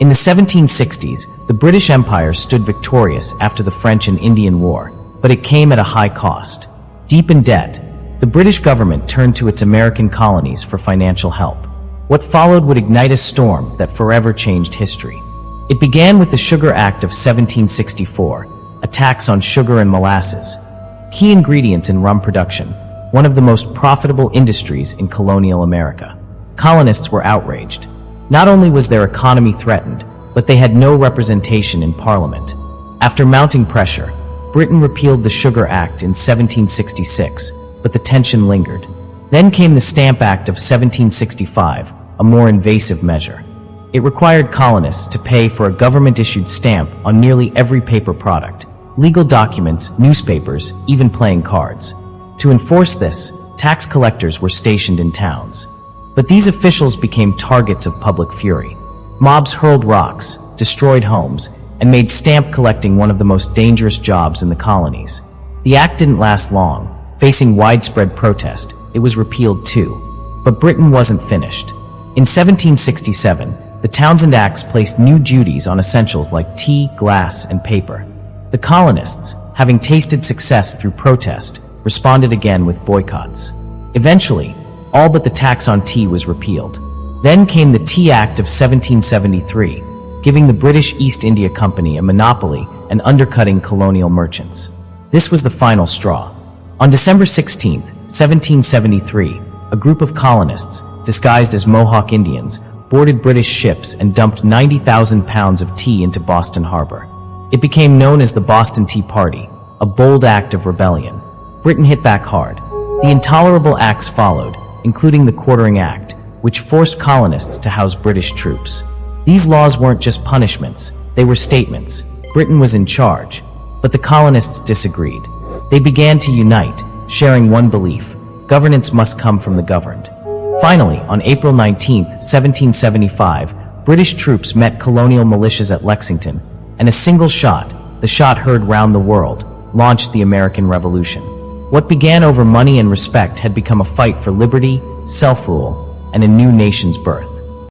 In the 1760s, the British Empire stood victorious after the French and Indian War, but it came at a high cost. Deep in debt, the British government turned to its American colonies for financial help. What followed would ignite a storm that forever changed history. It began with the Sugar Act of 1764, a tax on sugar and molasses, key ingredients in rum production, one of the most profitable industries in colonial America. Colonists were outraged. Not only was their economy threatened, but they had no representation in Parliament. After mounting pressure, Britain repealed the Sugar Act in 1766, but the tension lingered. Then came the Stamp Act of 1765, a more invasive measure. It required colonists to pay for a government-issued stamp on nearly every paper product, legal documents, newspapers, even playing cards. To enforce this, tax collectors were stationed in towns. But these officials became targets of public fury. Mobs hurled rocks, destroyed homes, and made stamp collecting one of the most dangerous jobs in the colonies. The act didn't last long. Facing widespread protest, it was repealed too. But Britain wasn't finished. In 1767, the Townshend Acts placed new duties on essentials like tea, glass, and paper. The colonists, having tasted success through protest, responded again with boycotts. Eventually, all but the tax on tea was repealed. Then came the Tea Act of 1773, giving the British East India Company a monopoly and undercutting colonial merchants. This was the final straw. On December 16, 1773, a group of colonists, disguised as Mohawk Indians, boarded British ships and dumped 90,000 pounds of tea into Boston Harbor. It became known as the Boston Tea Party, a bold act of rebellion. Britain hit back hard. The intolerable acts followed, including the Quartering Act, which forced colonists to house British troops. These laws weren't just punishments, they were statements. Britain was in charge, but the colonists disagreed. They began to unite, sharing one belief: governance must come from the governed. Finally, on April 19, 1775, British troops met colonial militias at Lexington, and a single shot, the shot heard round the world, launched the American Revolution. What began over money and respect had become a fight for liberty, self-rule, and a new nation's birth.